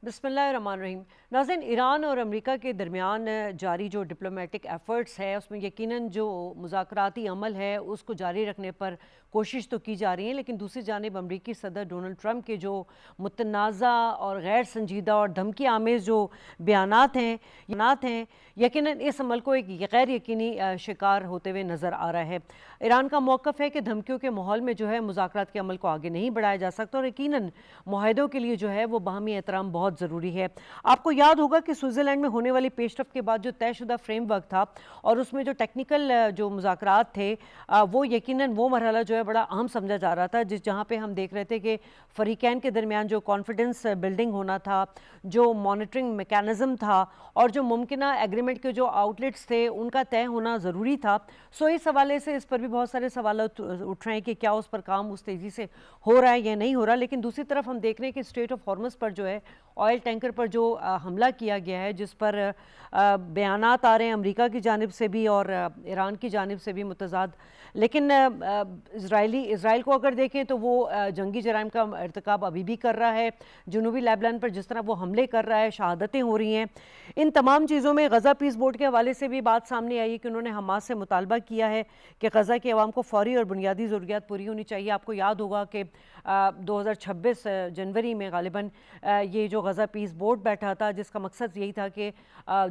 بسم اللہ الرحمن الرحیم۔ ناظرین، ایران اور امریکہ کے درمیان جاری جو ڈپلومیٹک ایفرٹس ہے اس میں یقیناً جو مذاکراتی عمل ہے اس کو جاری رکھنے پر کوشش تو کی جا رہی ہے، لیکن دوسری جانب امریکی صدر ڈونلڈ ٹرمپ کے جو متنازع اور غیر سنجیدہ اور دھمکی آمیز جو بیانات ہیں یقیناً اس عمل کو ایک غیر یقینی شکار ہوتے ہوئے نظر آ رہا ہے۔ ایران کا موقف ہے کہ دھمکیوں کے ماحول میں جو ہے مذاکرات کے عمل کو آگے نہیں بڑھایا جا سکتا، اور یقیناً معاہدوں کے لیے جو ہے وہ باہمی احترام بہت ضروری ہے۔ آپ کو یاد ہوگا کہ سوئٹزرلینڈ میں ہونے والی پیش رفت کے بعد جو طے شدہ فریم ورک تھا اور اس میں جو ٹیکنیکل جو مذاکرات تھے وہ یقیناً وہ مرحلہ جو ہے بڑا اہم سمجھا جا رہا تھا، جہاں پہ ہم دیکھ رہے تھے کہ فریقین کے درمیان جو کانفیڈنس بلڈنگ ہونا تھا، جو مانیٹرنگ میکانزم تھا اور جو ممکنہ ایگریمنٹ کے جو آؤٹ لیٹس تھے ان کا طے ہونا ضروری تھا۔ سو اس حوالے سے اس پر بھی بہت سارے سوالات اٹھ رہے ہیں کہ کیا اس پر کام اس تیزی سے ہو رہا ہے یا نہیں ہو رہا، لیکن دوسری طرف ہم دیکھ رہے ہیں کہ اسٹریٹ آف ہارمز پر جو ہے آئل ٹینکر پر جو حملہ کیا گیا ہے، جس پر بیانات آ رہے ہیں امریکہ کی جانب سے بھی اور ایران کی جانب سے بھی متضاد، لیکن اسرائیل کو اگر دیکھیں تو وہ جنگی جرائم کا ارتکاب ابھی بھی کر رہا ہے۔ جنوبی لیبنان پر جس طرح وہ حملے کر رہا ہے، شہادتیں ہو رہی ہیں۔ ان تمام چیزوں میں غزہ پیس بورڈ کے حوالے سے بھی بات سامنے آئی کہ انہوں نے حماس سے مطالبہ کیا ہے کہ غزہ کے عوام کو فوری اور بنیادی ضروریات پوری ہونی چاہیے۔ آپ کو یاد ہوگا کہ 2026 جنوری میں غالباً یہ جو غزہ پیس بورڈ بیٹھا تھا، جس کا مقصد یہی تھا کہ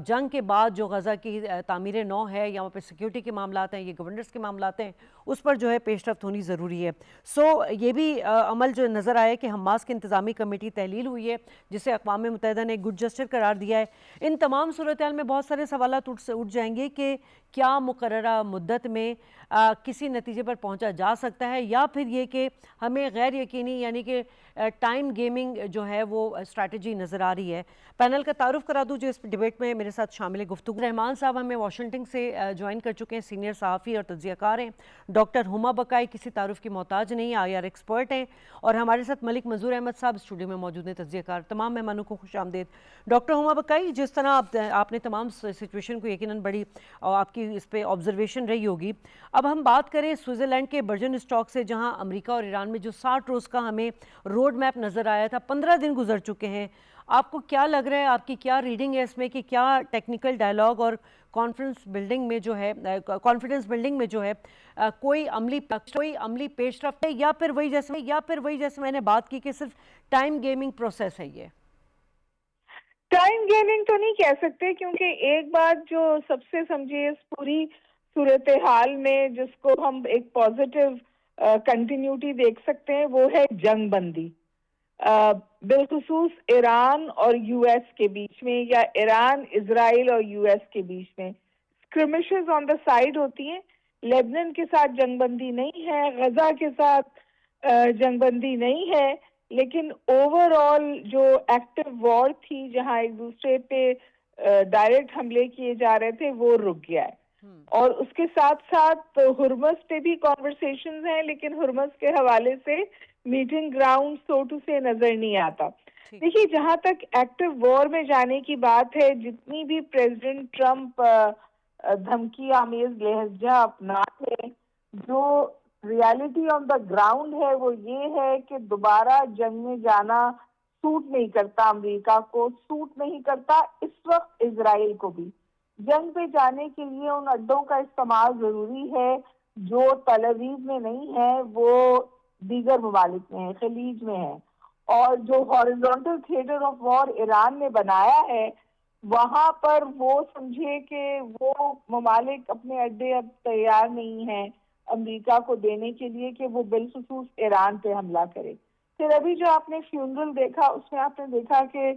جنگ کے بعد جو غزہ کی تعمیر نو ہے یا وہاں پہ سیکیورٹی کے معاملات ہیں، یہ گورننس کے معاملات ہیں، اس پر جو ہے پیش رفت ہونی ضروری ہے۔ سو یہ بھی عمل جو نظر آیا کہ حماس کی انتظامی کمیٹی تحلیل ہوئی ہے، جسے اقوام متحدہ نے گڈ جسٹر قرار دیا ہے۔ ان تمام صورتحال میں بہت سارے سوالات اٹھ جائیں گے کہ کیا مقررہ مدت میں کسی نتیجے پر پہنچا جا سکتا ہے، یا پھر یہ کہ ہمیں غیر یقینی یعنی کہ ٹائم گیمنگ جو ہے وہ اسٹریٹجی نظر آ رہی ہے۔ پینل کا تعارف کرا دوں جو اس ڈیبیٹ میں میرے ساتھ شامل گفتگو رحمان صاحب ہمیں واشنگٹن سے جوائن کر چکے ہیں، سینئر صحافی اور تجزیہ کار ہیں۔ ڈاکٹر ہما بقائی کسی تعارف کی محتاج نہیں، IR ایکسپرٹ ہیں، اور ہمارے ساتھ ملک منظور احمد صاحب اسٹوڈیو میں موجود ہیں، تجزیہ کار۔ تمام مہمانوں کو خوش آمدید۔ ڈاکٹر ہما بقائی، جس طرح آپ نے تمام سچویشن کو یقیناً بڑی آپ کی اس پہ آبزرویشن رہی ہوگی، اب ہم بات کریں سوئٹزرلینڈ کے برجن اسٹاک سے، جہاں امریکہ اور ایران میں جو 60 روز کا ہمیں روڈ میپ نظر آیا تھا، 15 دن گزر چکے ہیں۔ آپ کو کیا لگ رہا ہے، آپ کی کیا ریڈنگ ہے اس میں، کہ کیا ٹیکنیکل ڈائلاگ اور کانفیڈنس بلڈنگ میں جو ہے کوئی عملی پیش رفت ہے، یا پھر وہی جیسے میں نے بات کی کہ صرف ٹائم گیمنگ پروسیس ہے؟ یہ ٹائم گیمنگ تو نہیں کہہ سکتے، کیونکہ ایک بات جو سب سے سمجھیے اس پوری صورتحال میں جس کو ہم ایک پازیٹیو کنٹینیوٹی دیکھ سکتے ہیں، وہ ہے جنگ بندی، بالخصوص ایران اور US کے بیچ میں، یا ایران، اسرائیل اور US کے بیچ میں اسکرمشز آن دا سائیڈ ہوتی ہیں۔ لیبنان کے ساتھ جنگ بندی نہیں ہے، غزہ کے ساتھ جنگ بندی نہیں ہے، لیکن اوور آل جو ایکٹیو وار تھی، جہاں ایک دوسرے پہ ڈائریکٹ حملے کیے جا رہے تھے، وہ رک گیا ہے۔ اور اس کے ساتھ ساتھ ہرمز پہ بھی کانورسیشنز ہیں، لیکن ہرمز کے حوالے سے میٹنگ گراؤنڈ سو ٹو سے نظر نہیں آتا۔ دیکھیے، جہاں تک ایکٹیو وار میں جانے کی بات ہے، جتنی بھی پریزیڈنٹ ٹرمپ دھمکی آمیز لہجہ اپناتے ہیں، جو ریالٹی آن دا گراؤنڈ ہے وہ یہ ہے کہ دوبارہ جنگ میں جانا سوٹ نہیں کرتا، امریکہ کو سوٹ نہیں کرتا، اس وقت اسرائیل کو بھی جنگ پہ جانے کے لیے ان اڈوں کا استعمال ضروری ہے جو تل ابیب میں نہیں ہے، وہ دیگر ممالک میں ہے، خلیج میں ہے۔ اور جو horizontal theatre of war Iran نے بنایا ہے، وہاں پر وہ سمجھے کہ وہ ممالک اپنے اڈے اب تیار نہیں ہیں امریکہ کو دینے کے لیے کہ وہ بالخصوص ایران پہ حملہ کرے۔ پھر ابھی جو آپ نے فیونرل دیکھا، اس میں آپ نے دیکھا کہ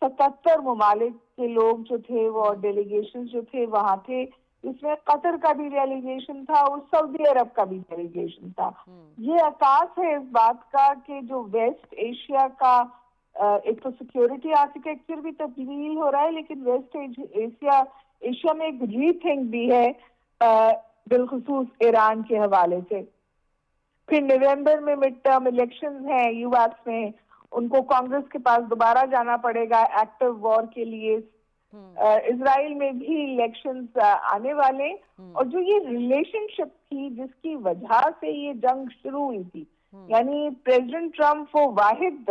77 ممالک کے لوگ جو تھے، وہ ڈیلیگیشن جو تھے وہاں تھے، اس میں قطر کا بھی ڈیلیگیشن تھا اور سعودی عرب کا بھی ڈیلیگیشن تھا۔ یہ عکاس ہے اس بات کا کہ جو ویسٹ ایشیا کا ایک تو سیکیورٹی آرکیٹیکچر بھی تبدیل ہو رہا ہے، لیکن ویسٹ ایشیا میں ایک ری تھنک بھی ہے بالخصوص ایران کے حوالے سے۔ پھر نومبر میں مڈ ٹرم الیکشنز ہیں US میں، ان کو کانگریس کے پاس دوبارہ جانا پڑے گا ایکٹیو وار کے لیے۔ اسرائیل میں بھی الیکشنز آنے والے، اور جو یہ ریلیشن شپ تھی جس کی وجہ سے یہ جنگ شروع ہوئی تھی، یعنی پریزیڈنٹ ٹرمپ وہ واحد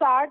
60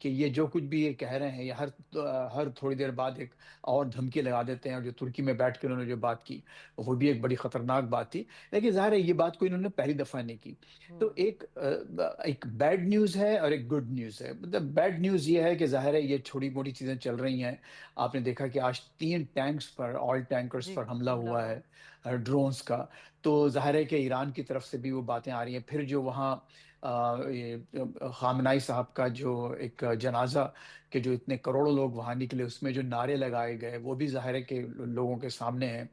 کہ یہ جو کچھ بھی یہ کہہ رہے ہیں، یہ ہر تھوڑی دیر بعد ایک اور دھمکی لگا دیتے ہیں، اور جو ترکی میں بیٹھ کے انہوں نے جو بات کی وہ بھی ایک بڑی خطرناک بات تھی، لیکن ظاہر ہے یہ بات کو انہوں نے پہلی دفعہ نہیں کی۔ تو ایک بیڈ نیوز ہے اور ایک گڈ نیوز ہے۔ مطلب بیڈ نیوز یہ ہے کہ ظاہر ہے یہ چھوٹی موٹی چیزیں چل رہی ہیں، آپ نے دیکھا کہ آج 3 ٹینکس پر، آئل ٹینکرز جی پر حملہ حملہ ہوا ہوا۔ ہے ڈرونز کا۔ تو ظاہر ہے کہ ایران کی طرف سے بھی وہ باتیں آ رہی ہیں۔ پھر جو وہاں خامنائی صاحب کا جو ایک جنازہ کہ جو اتنے کروڑوں لوگ وہاں نکلے، اس میں جو نعرے لگائے گئے وہ بھی ظاہر ہے کہ لوگوں کے سامنے ہیں،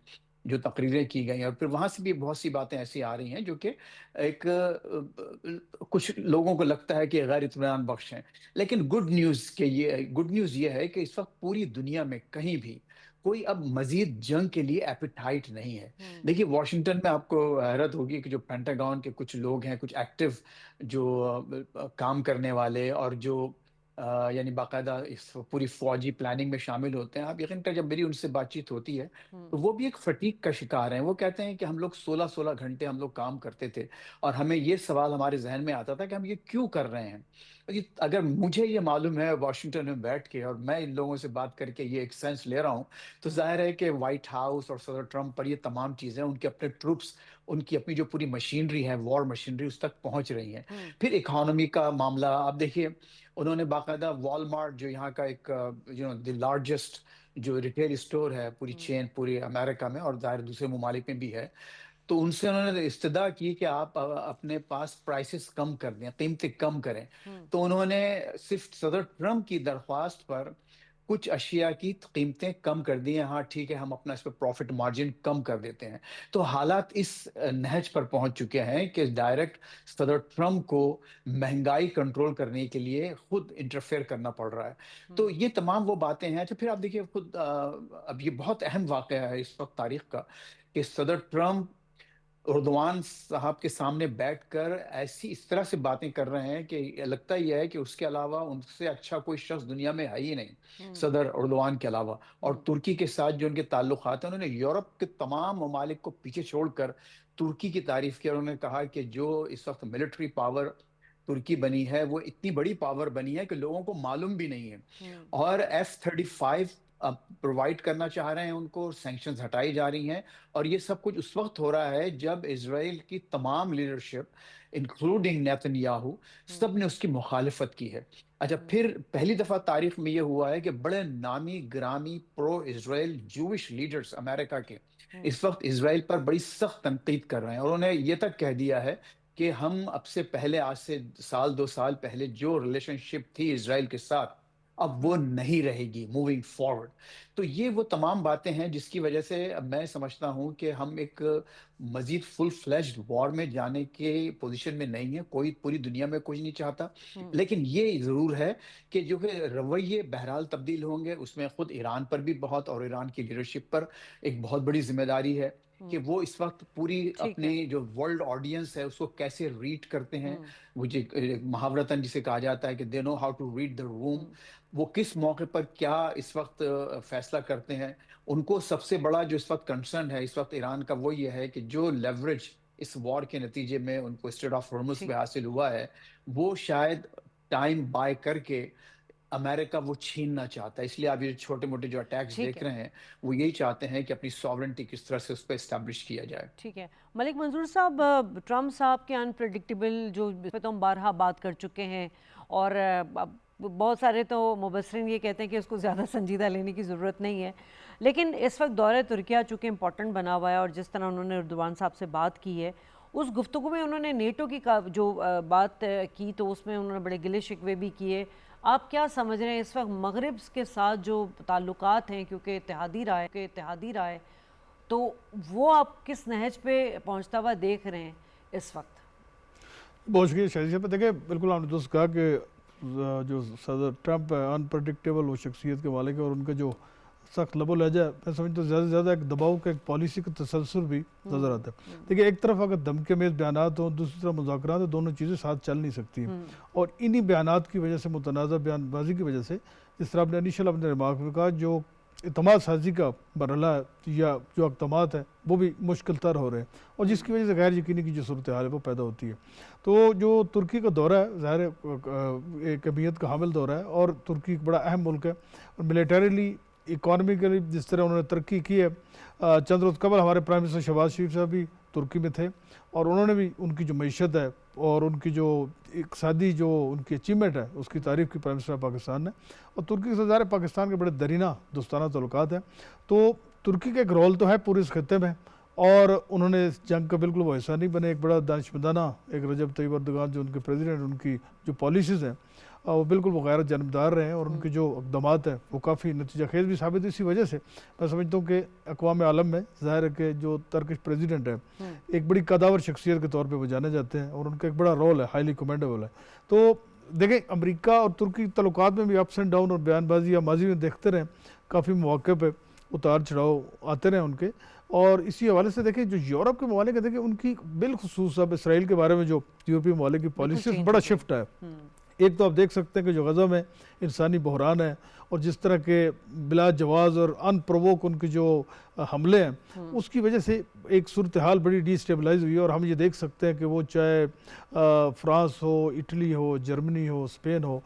جو تقریریں کی گئی، اور پھر وہاں سے بھی بہت سی باتیں ایسی آ رہی ہیں جو کہ ایک کچھ لوگوں کو لگتا ہے کہ غیر اطمینان بخش ہیں۔ لیکن گڈ نیوز یہ ہے کہ اس وقت پوری دنیا میں کہیں بھی کوئی اب مزید جنگ کے لیے ایپیٹائٹ نہیں ہے۔ دیکھیے واشنگٹن میں آپ کو حیرت ہوگی کہ جو پینٹاگون کے کچھ لوگ ہیں، کچھ ایکٹیو جو کام کرنے والے اور جو یعنی باقاعدہ اس پوری فوجی پلاننگ میں شامل ہوتے ہیں، آپ یقین کریں جب میری ان سے بات چیت ہوتی ہے تو وہ بھی ایک فٹیگ کا شکار ہیں۔ وہ کہتے ہیں کہ ہم لوگ 16 گھنٹے ہم لوگ کام کرتے تھے، اور ہمیں یہ سوال ہمارے ذہن میں آتا تھا کہ ہم یہ کیوں کر رہے ہیں۔ اگر مجھے یہ معلوم ہے واشنگٹن میں بیٹھ کے، اور میں ان لوگوں سے بات کر کے یہ ایک سینس لے رہا ہوں، تو ظاہر ہے کہ وائٹ ہاؤس اور صدر ٹرمپ پر یہ تمام چیزیں، ان کے اپنے ٹروپس، ان کی اپنی جو پوری مشینری ہے، وار مشینری، اس تک پہنچ رہی ہیں۔ پھر اکانومی کا معاملہ آپ دیکھیے، انہوں نے باقاعدہ والمارٹ جو یہاں کا ایک دی لارجسٹ جو ریٹیل اسٹور ہے پوری چین پورے امریکہ میں اور ظاہر دوسرے ممالک میں بھی ہے، تو ان سے انہوں نے استدعا کی کہ آپ اپنے پاس پرائسز کم کر دیں، قیمتیں کم کریں۔ تو انہوں نے صرف صدر ٹرمپ کی درخواست پر کچھ اشیاء کی قیمتیں کم کر دی ہیں۔ ہاں ٹھیک ہے، ہم اپنا اس پہ پروفٹ مارجن کم کر دیتے ہیں۔ تو حالات اس نہج پر پہنچ چکے ہیں کہ ڈائریکٹ صدر ٹرمپ کو مہنگائی کنٹرول کرنے کے لیے خود انٹرفیئر کرنا پڑ رہا ہے۔ تو یہ تمام وہ باتیں ہیں۔ تو پھر آپ دیکھیے خود اب یہ بہت اہم واقعہ ہے اس وقت تاریخ کا کہ صدر ٹرمپ اردوان صاحب کے سامنے بیٹھ کر اس طرح سے باتیں کر رہے ہیں کہ لگتا ہی ہے کہ اس کے علاوہ ان سے اچھا کوئی شخص دنیا میں ہے ہی نہیں، صدر اردوان کے علاوہ۔ اور ترکی کے ساتھ جو ان کے تعلقات ہیں، انہوں نے یورپ کے تمام ممالک کو پیچھے چھوڑ کر ترکی کی تعریف کی، اور انہوں نے کہا کہ جو اس وقت ملٹری پاور ترکی بنی ہے وہ اتنی بڑی پاور بنی ہے کہ لوگوں کو معلوم بھی نہیں ہے، اور F-35 اب پرووائڈ کرنا چاہ رہے ہیں ان کو، سینکشنز ہٹائی جا رہی ہیں۔ اور یہ سب کچھ اس وقت ہو رہا ہے جب اسرائیل کی تمام لیڈرشپ انکلوڈنگ نیتن یاہو، سب نے اس کی مخالفت کی ہے۔ اچھا، پھر پہلی دفعہ تاریخ میں یہ ہوا ہے کہ بڑے نامی گرامی پرو اسرائیل جوش لیڈرز امریکہ کے اس وقت اسرائیل پر بڑی سخت تنقید کر رہے ہیں، اور انہوں نے یہ تک کہہ دیا ہے کہ ہم اب سے پہلے، آج سے سال 2 سال پہلے جو ریلیشن شپ تھی اسرائیل کے ساتھ، اب وہ نہیں رہے گی موونگ فارورڈ۔ تو یہ وہ تمام باتیں ہیں جس کی وجہ سے اب میں سمجھتا ہوں کہ ہم ایک مزید فل فلیجڈ وار میں جانے کے پوزیشن میں نہیں ہیں، کوئی پوری دنیا میں کوئی نہیں چاہتا۔ لیکن یہ ضرور ہے کہ جو کہ رویے بہرحال تبدیل ہوں گے، اس میں خود ایران پر بھی بہت، اور ایران کی لیڈرشپ پر ایک بہت بڑی ذمہ داری ہے کہ وہ اس وقت پوری ٹھیک ہے۔ اپنی جو ورلڈ آڈینس ہے اس کو کیسے ریڈ کرتے ہیں۔ مجھے محاورتاً جسے کہا جاتا ہے کہ they know how to read the room, وہ کس موقع پر کیا اس وقت فیصلہ کرتے ہیں۔ ان کو سب سے بڑا جو اس وقت کنسرن ہے اس وقت ایران کا، وہ یہ ہے کہ جو لیوریج اس وار کے نتیجے میں ان کو اسٹریٹ آف ہارمز پہ حاصل ہوا ہے، وہ شاید ٹائم بائی کر کے امریکہ وہ چھیننا چاہتا ہے۔ اس لیے آپ یہ چھوٹے موٹے جو اٹیکس ٹھیک دیکھ ہے۔ رہے ہیں، وہ یہی چاہتے ہیں کہ اپنی ساورنٹی کس طرح سے اس پہ اسٹیبلش کیا جائے۔ ٹھیک ہے ملک منظور صاحب، ٹرمپ صاحب کے انپریڈکٹیبل جو، اس پہ تو ہم بارہا بات کر چکے ہیں، اور بہت سارے تو مبصرین یہ کہتے ہیں کہ اس کو زیادہ سنجیدہ لینے کی ضرورت نہیں ہے، لیکن اس وقت دورہ ترکیہ چونکہ امپورٹنٹ بنا ہوا ہے، اور جس طرح انہوں نے اردوان صاحب سے بات کی ہے، اس گفتگو میں انہوں نے نیٹو کی جو بات کی تو اس میں انہوں نے بڑے گلے شکوے بھی کیے۔ آپ کیا سمجھ رہے ہیں اس وقت مغرب کے ساتھ جو تعلقات ہیں، کیونکہ اتحادی رائے، تو وہ آپ کس نہج پہ پہنچتا ہوا دیکھ رہے ہیں اس وقت؟ بہت شکریہ شاہد صاحب۔ دیکھیں بالکل آپ نے درست کہا کہ جو صدر ٹرمپ ہے انپریڈکٹیبل وہ شخصیت کے مالک ہے، اور ان کا جو سخت لب و لہجہ ہے، میں سمجھتا ہوں زیادہ سے زیادہ ایک دباؤ کا، ایک پالیسی کا تسلسل بھی نظر آتا ہے۔ دیکھیں ایک طرف اگر دھمکے میز بیانات ہوں، دوسری طرف مذاکرات ہوں، دونوں چیزیں ساتھ چل نہیں سکتی ہیں، اور انہی بیانات کی وجہ سے، متنازع بیان بازی کی وجہ سے، جس طرح آپ نے انیشل اپنے ریمارک میں کہا، جو اعتماد سازی کا مرحلہ یا جو اقدامات ہیں وہ بھی مشکل تر ہو رہے ہیں، اور جس کی وجہ سے غیر یقینی کی جو صورتحال ہے وہ پیدا ہوتی ہے۔ تو جو ترکی کا دورہ ہے ظاہر ہے ایک اہمیت کا حامل دورہ ہے، اور ترکی ایک بڑا اہم ملک ہے، اور ملیٹریلی اکانومیکلی جس طرح انہوں نے ترقی کی ہے، چند روز قبل ہمارے پرائم منسٹر شہباز شریف صاحب بھی ترکی میں تھے، اور انہوں نے بھی ان کی جو معیشت ہے اور ان کی جو اقتصادی جو ان کی اچیومنٹ ہے اس کی تعریف کی پرائم منسٹر پاکستان نے، اور ترکی سے ظاہر پاکستان کے بڑے درینہ دوستانہ تعلقات ہیں۔ تو ترکی کا ایک رول تو ہے پورے اس خطے میں، اور انہوں نے اس جنگ کا بالکل وہ حصہ نہیں بنے، ایک بڑا دانشمندانہ ایک رجب طیب اردگان جو ان کے پریزیڈنٹ، ان کی جو پالیسیز ہیں وہ بالکل وہ غیر جانبدار رہے ہیں، اور ان کے جو اقدامات ہیں وہ کافی نتیجہ خیز بھی ثابت ہے۔ اسی وجہ سے میں سمجھتا ہوں کہ اقوام عالم میں ظاہر ہے کہ جو ترکش پریزیڈنٹ ہے ایک بڑی قداور شخصیت کے طور پہ وہ جانے جاتے ہیں، اور ان کا ایک بڑا رول ہے، ہائیلی کمینڈیبل ہے۔ تو دیکھیں امریکہ اور ترکی تعلقات میں بھی اپس اینڈ ڈاؤن اور بیان بازی یا ماضی میں دیکھتے رہے، کافی مواقع پہ اتار چڑھاؤ آتے رہے ان کے، اور اسی حوالے سے دیکھیں جو یورپ کے ممالک ہیں، دیکھیں ان کی بالخصوص اب اسرائیل کے بارے میں جو یورپی ممالک کی پالیسی بڑا شفٹ ہے۔ ایک تو آپ دیکھ سکتے ہیں کہ جو غزہ میں انسانی بحران ہے، اور جس طرح کے بلا جواز اور ان پرووک ان کے جو حملے ہیں، اس کی وجہ سے ایک صورتحال بڑی ڈی اسٹیبلائز ہوئی ہے، اور ہم یہ دیکھ سکتے ہیں کہ وہ چاہے فرانس ہو، اٹلی ہو، جرمنی ہو، اسپین ہو،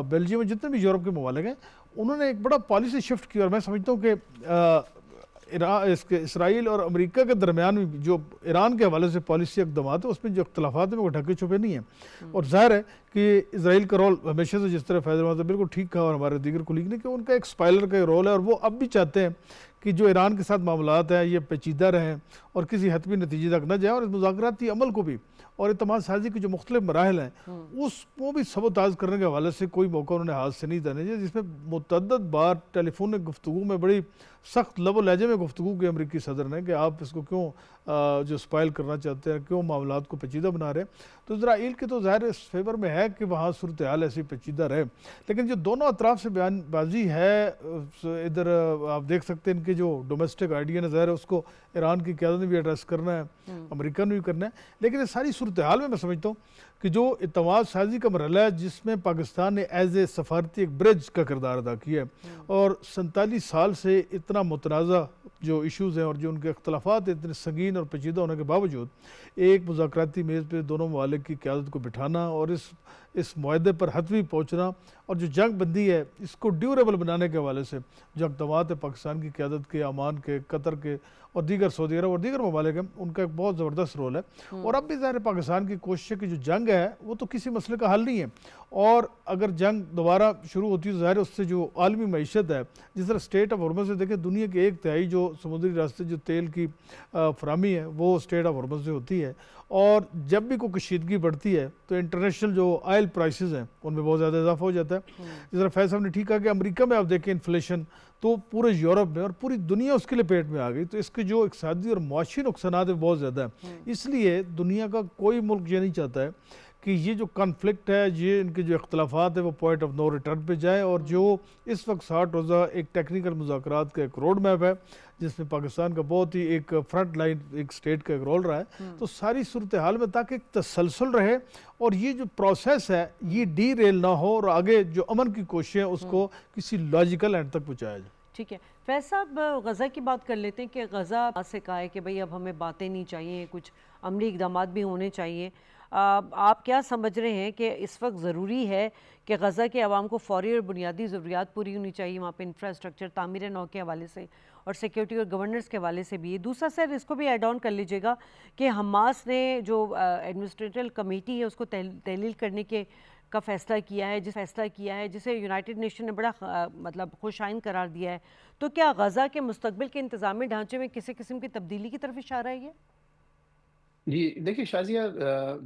بیلجیم، جتنے بھی یورپ کے ممالک ہیں، انہوں نے ایک بڑا پالیسی شفٹ کی، اور میں سمجھتا ہوں کہ اسرائیل اور امریکہ کے درمیان بھی جو ایران کے حوالے سے پالیسی اقدامات ہیں اس میں جو اختلافات ہیں وہ ڈھکے چھپے نہیں ہیں، اور ظاہر ہے کہ اسرائیل کا رول ہمیشہ سے جس طرح فیض رحمان صاحب بالکل ٹھیک کہا، اور ہمارے دیگر کولیگ نے، کہ ان کا ایک اسپائلر کا رول ہے، اور وہ اب بھی چاہتے ہیں کہ جو ایران کے ساتھ معاملات ہیں یہ پیچیدہ رہیں اور کسی حتمی نتیجے تک نہ جائیں، اور اس مذاکراتی عمل کو بھی اور اعتماد سازی کے جو مختلف مراحل ہیں اس کو بھی سبوتاژ کرنے کے حوالے سے کوئی موقع انہوں نے ہاتھ سے نہیں دینے دیا، جس میں متعدد بار ٹیلی فونک گفتگو میں بڑی سخت لب و لہجے میں گفتگو کی امریکی صدر نے کہ آپ اس کو کیوں جو سپائل کرنا چاہتے ہیں، کیوں معاملات کو پیچیدہ بنا رہے ہیں۔ تو اسرائیل کے تو ظاہر اس فیور میں ہے کہ وہاں صورتحال ایسی پیچیدہ رہے، لیکن جو دونوں اطراف سے بیان بازی ہے ادھر آپ دیکھ سکتے ہیں ان کے جو ڈومیسٹک آئیڈیا نے ظاہر ہے اس کو ایران کی قیادت نے بھی ایڈریس کرنا ہے، امریکہ نے بھی کرنا ہے، لیکن اس ساری صورتحال میں سمجھتا ہوں کہ جو اعتماد سازی کا مرحلہ ہے جس میں پاکستان نے ایز اے سفارتی ایک برج کا کردار ادا کیا ہے، اور 47 سال سے اتنا متنازع جو ایشوز ہیں اور جو ان کے اختلافات اتنے سنگین اور پیچیدہ ہونے کے باوجود ایک مذاکراتی میز پہ دونوں ممالک کی قیادت کو بٹھانا اور اس معاہدے پر حتمی پہنچنا، اور جو جنگ بندی ہے اس کو ڈیوریبل بنانے کے حوالے سے جو اقدامات ہیں پاکستان کی قیادت کے، عمان کے، قطر کے اور دیگر سعودی عرب اور دیگر ممالک ہیں، ان کا ایک بہت زبردست رول ہے۔ اور اب بھی ظاہر پاکستان کی کوشش ہے کہ جو جنگ ہے وہ تو کسی مسئلے کا حل نہیں ہے، اور اگر جنگ دوبارہ شروع ہوتی ہے تو ظاہر ہے اس سے جو عالمی معیشت ہے، جس طرح اسٹیٹ آف ہرمز سے دیکھیں دنیا کے 1/3 جو سمندری راستے جو تیل کی فراہمی ہے وہ اسٹیٹ آف ہرمز سے ہوتی ہے، اور جب بھی کوئی کشیدگی بڑھتی ہے تو انٹرنیشنل جو آئل پرائسز ہیں ان میں بہت زیادہ اضافہ ہو جاتا ہے۔ جس طرح فیض صاحب نے ٹھیک کہا کہ امریکہ میں آپ دیکھیں انفلیشن تو پورے یورپ میں اور پوری دنیا اس کے لیے پیٹ میں آ گئی، تو اس کے جو اقتصادی اور معاشی نقصانات ہیں بہت زیادہ ہیں۔ اس لیے دنیا کا کوئی ملک یہ نہیں چاہتا ہے کہ یہ جو کانفلکٹ ہے، یہ ان کے جو اختلافات ہیں وہ پوائنٹ آف نو ریٹرن پہ جائے، اور جو اس وقت 60 روزہ ایک ٹیکنیکل مذاکرات کا ایک روڈ میپ ہے جس میں پاکستان کا بہت ہی ایک فرنٹ لائن ایک سٹیٹ کا ایک رول رہا ہے، تو ساری صورتحال میں تاکہ ایک تسلسل رہے اور یہ جو پروسیس ہے یہ ڈی ریل نہ ہو، اور آگے جو امن کی کوششیں اس کو کسی لاجیکل اینڈ تک پہنچایا جائے۔ ٹھیک ہے فیض صاحب، غزہ کی بات کر لیتے ہیں کہ غزہ سے کہا ہے کہ بھئی اب ہمیں باتیں نہیں چاہیے، کچھ عملی اقدامات بھی ہونے چاہیے۔ آپ کیا سمجھ رہے ہیں کہ اس وقت ضروری ہے کہ غزہ کے عوام کو فوری اور بنیادی ضروریات پوری ہونی چاہیے وہاں پہ انفراسٹرکچر، تعمیر نو کے حوالے سے اور سیکیورٹی اور گورننس کے حوالے سے بھی؟ دوسرا سر اس کو بھی ایڈ آن کر لیجیے گا کہ حماس نے جو ایڈمنسٹریٹو کمیٹی ہے اس کو تحلیل کرنے کے کا فیصلہ کیا ہے جسے یونائٹڈ نیشن نے بڑا مطلب خوش آئند قرار دیا ہے، تو کیا غزہ کے مستقبل کے انتظامی ڈھانچے میں کسی قسم کی تبدیلی کی طرف اشارہ ہے یہ؟ جی دیکھیے شازیہ،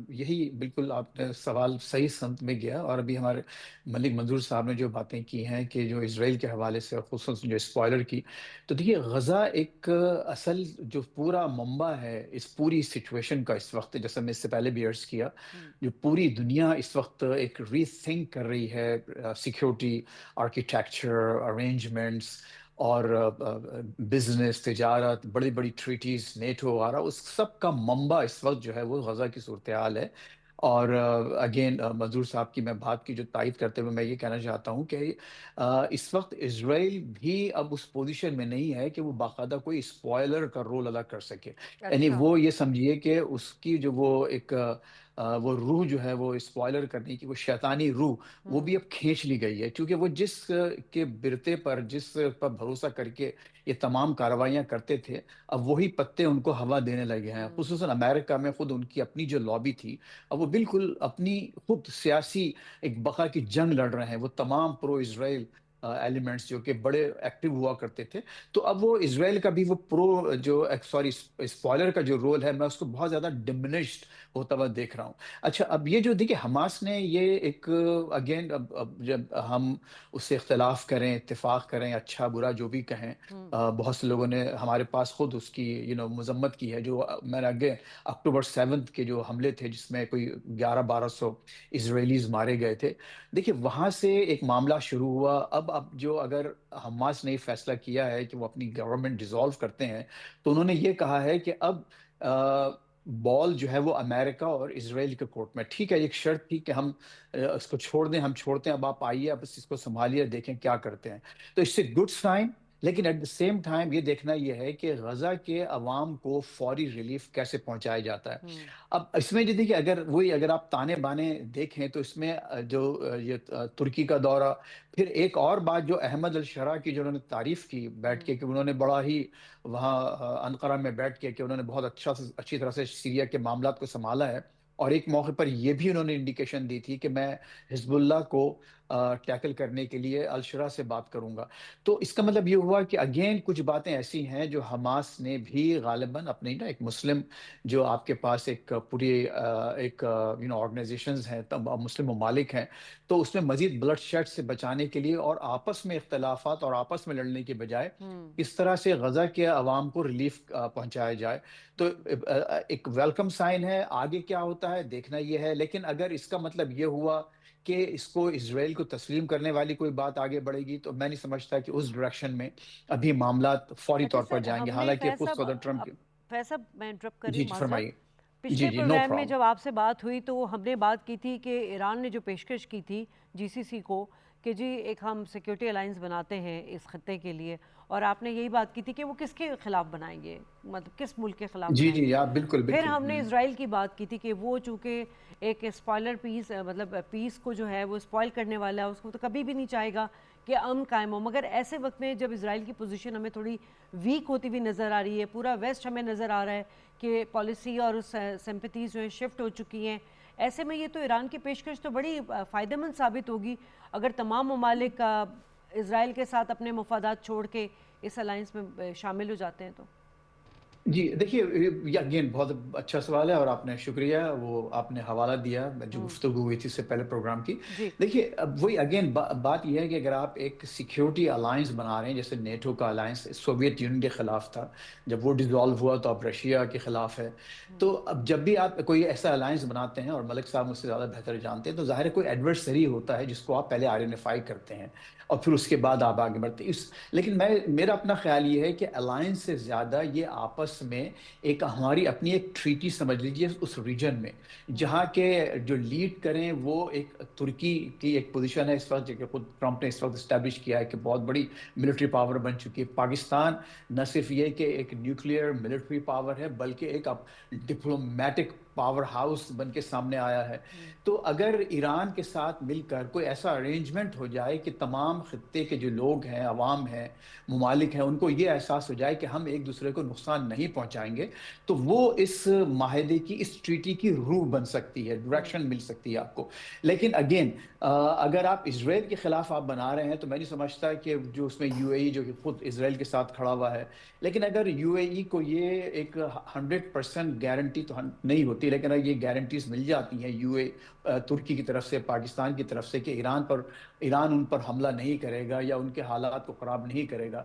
یہی بالکل آپ نے سوال صحیح سمت میں گیا، اور ابھی ہمارے ملک منظور صاحب نے جو باتیں کی ہیں کہ جو اسرائیل کے حوالے سے خصوصاً جو اسپوائلر کی، تو دیکھیے غزہ ایک اصل جو پورا منبع ہے اس پوری سچویشن کا اس وقت، جیسا میں اس سے پہلے بھی عرض کیا، جو پوری دنیا اس وقت ایک ری تھنک کر رہی ہے سیکیورٹی آرکیٹیکچر ارینجمنٹس اور بزنس تجارت، بڑی بڑی ٹریٹیز نیٹو وغیرہ، اس سب کا منبع اس وقت جو ہے وہ غزہ کی صورتحال ہے۔ اور اگین منظور صاحب کی میں بات کی جو تائید کرتے ہوئے میں یہ کہنا چاہتا ہوں کہ اس وقت اسرائیل بھی اب اس پوزیشن میں نہیں ہے کہ وہ باقاعدہ کوئی اسپوائلر کا رول ادا کر سکے. یعنی اچھا. وہ یہ سمجھیے کہ اس کی جو وہ ایک وہ روح جو ہے وہ اسپوائلر کرنے کی وہ شیطانی روح وہ بھی اب کھینچ لی گئی ہے، کیونکہ وہ جس کے برتے پر جس پر بھروسہ کر کے یہ تمام کارروائیاں کرتے تھے، اب وہی پتے ان کو ہوا دینے لگے ہیں. خصوصاً امریکہ میں خود ان کی اپنی جو لابی تھی، اب وہ بالکل اپنی خود سیاسی ایک بقا کی جنگ لڑ رہے ہیں. وہ تمام پرو اسرائیل ایلیمنٹس جو کہ بڑے ایکٹیو ہوا کرتے تھے، تو اب وہ اسرائیل کا بھی وہ پرو جو سوری اسپوائلر کا جو رول ہے، میں اس کو بہت زیادہ ڈمنشڈ ہوتا ہوا دیکھ رہا ہوں. اچھا، اب یہ جو دیکھیے حماس نے یہ ایک اگین اب جب ہم اس سے اختلاف کریں، اتفاق کریں، اچھا برا جو بھی کہیں، بہت سے لوگوں نے ہمارے پاس خود اس کی مذمت کی ہے. جو میں نے آگے اکتوبر 7 کے جو حملے تھے جس میں کوئی 1100-1200 اسرائیلیز مارے گئے تھے، دیکھیے وہاں سے ایک معاملہ شروع ہوا. اب جو اگر حماس نے یہ فیصلہ کیا ہے کہ وہ اپنی گورنمنٹ ڈیزالو کرتے ہیں، تو انہوں نے یہ کہا ہے کہ اب بال جو ہے وہ امریکہ اور اسرائیل کے کورٹ میں. ٹھیک ہے، ایک شرط تھی کہ ہم اس کو چھوڑ دیں، ہم چھوڑتے ہیں، اب آپ آئیے، اب اس کو سنبھالیے، دیکھیں کیا کرتے ہیں. تو اس سے گڈ سائن. لیکن ایٹ دا سیم ٹائم یہ دیکھنا یہ ہے کہ غزہ کے عوام کو فوری ریلیف کیسے پہنچایا جاتا ہے. اب اس میں جو دیکھیے اگر آپ تانے بانے دیکھیں تو اس میں جو یہ ترکی کا دورہ، پھر ایک اور بات جو احمد الشرا کی جو انہوں نے تعریف کی بیٹھ کے، کہ انہوں نے بڑا ہی وہاں انقرہ میں بیٹھ کے کہ انہوں نے بہت اچھی طرح سے سیریا کے معاملات کو سنبھالا ہے. اور ایک موقع پر یہ بھی انہوں نے انڈیکیشن دی تھی کہ میں حزب اللہ کو ٹیکل کرنے کے لیے الشرا سے بات کروں گا. تو اس کا مطلب یہ ہوا کہ اگین کچھ باتیں ایسی ہیں جو حماس نے بھی غالباً اپنی ایک مسلم جو آپ کے پاس ایک پوری ایک آرگنائزیشنز ہیں، مسلم ممالک ہیں، تو اس میں مزید بلڈ شیڈ سے بچانے کے لیے اور آپس میں اختلافات اور آپس میں لڑنے کے بجائے اس طرح سے غزہ کے عوام کو ریلیف پہنچایا جائے. تو ایک ویلکم سائن ہے. آگے کیا ہوتا ہے دیکھنا یہ ہے. لیکن اگر اس کا مطلب یہ ہوا کہ اس کو اسرائیل کو تسلیم کرنے والی کوئی بات آگے بڑھے گی، تو میں نہیں سمجھتا کہ اس ڈائریکشن میں ابھی معاملات فوری اچھا طور پر سر، جائیں گے. ہم نے حالانکہ خود صدر ٹرمپ فیصل میں انٹرپٹ کر رہی جی ہوں، جی معذرت. فرمائیے. جی پچھلے جی نو پروگرام میں پرابلم. جب آپ سے بات ہوئی تو ہم نے بات کی تھی کہ ایران نے جو پیشکش کی تھی جی سی سی کو کہ جی ایک ہم سیکیورٹی الائنس بناتے ہیں اس خطے کے لیے، اور آپ نے یہی بات کی تھی کہ وہ کس کے خلاف بنائیں گے، مطلب کس ملک کے خلاف جی بنائیں جی گے. آپ بالکل پھر بالکل ہم نے اسرائیل کی بات کی تھی کہ وہ چونکہ ایک اسپوائلر پیس، مطلب پیس کو جو ہے وہ اسپوائل کرنے والا ہے، اس کو تو کبھی بھی نہیں چاہے گا کہ امن قائم ہو. مگر ایسے وقت میں جب اسرائیل کی پوزیشن ہمیں تھوڑی ویک ہوتی ہوئی نظر آ رہی ہے، پورا ویسٹ ہمیں نظر آ رہا ہے کہ پالیسی اور سمپتھیز جو ہیں شفٹ ہو چکی ہیں، ایسے میں یہ تو ایران کی پیشکش تو بڑی فائدہ مند ثابت ہوگی اگر تمام ممالک اسرائیل کے ساتھ اپنے مفادات چھوڑ کے اس الائنس میں شامل ہو جاتے ہیں. تو جی دیکھیے، یہ اگین بہت اچھا سوال ہے اور آپ نے شکریہ، وہ آپ نے حوالہ دیا جو گفتگو ہوئی تھی اس سے پہلے پروگرام کی. جی دیکھیے اب وہی اگین بات یہ ہے کہ اگر آپ ایک سیکیورٹی الائنس بنا رہے ہیں، جیسے نیٹو کا الائنس سوویت یونین کے خلاف تھا، جب وہ ڈیزالو ہوا تو اب رشیا کے خلاف ہے. تو اب جب بھی آپ کوئی ایسا الائنس بناتے ہیں، اور ملک صاحب مجھ سے زیادہ بہتر جانتے ہیں، تو ظاہر ہے کوئی ایڈورسری ہوتا ہے جس کو آپ پہلے آئیڈینٹیفائی کرتے ہیں اور پھر اس کے بعد آپ آگے بڑھتے ہیں. لیکن میرا اپنا خیال یہ ہے کہ الائنس سے زیادہ یہ آپس میں ایک ہماری اپنی ایک ٹریٹی سمجھ لیجیے اس ریجن میں، جہاں کے جو لیڈ کریں وہ ایک ترکی کی ایک پوزیشن ہے اس وقت، جو کہ خود ٹرمپ نے اس وقت اسٹیبلش کیا ہے کہ بہت بڑی ملٹری پاور بن چکی ہے. پاکستان نہ صرف یہ کہ ایک نیوکلیئر ملٹری پاور ہے، بلکہ ایک ڈپلومیٹک پاور ہاؤس بن کے سامنے آیا ہے. تو اگر ایران کے ساتھ مل کر کوئی ایسا ارینجمنٹ ہو جائے کہ تمام خطے کے جو لوگ ہیں، عوام ہیں، ممالک ہیں، ان کو یہ احساس ہو جائے کہ ہم ایک دوسرے کو نقصان نہیں پہنچائیں گے، تو وہ اس معاہدے کی، اس ٹریٹی کی روح بن سکتی ہے، ڈائریکشن مل سکتی ہے آپ کو. لیکن اگین اگر آپ اسرائیل کے خلاف آپ بنا رہے ہیں تو میں نہیں سمجھتا کہ جو اس میں یو اے ای جو کہ خود اسرائیل کے ساتھ کھڑا ہوا ہے، لیکن اگر یو اے ای کو یہ ایک 100% گارنٹی تو نہیں ہوتی، لیکن اگر یہ گارنٹیز مل جاتی ہیں ترکی کی طرف سے، پاکستان کی طرف سے، کہ ایران ان پر حملہ نہیں کرے گا یا ان کے حالات کو خراب نہیں کرے گا.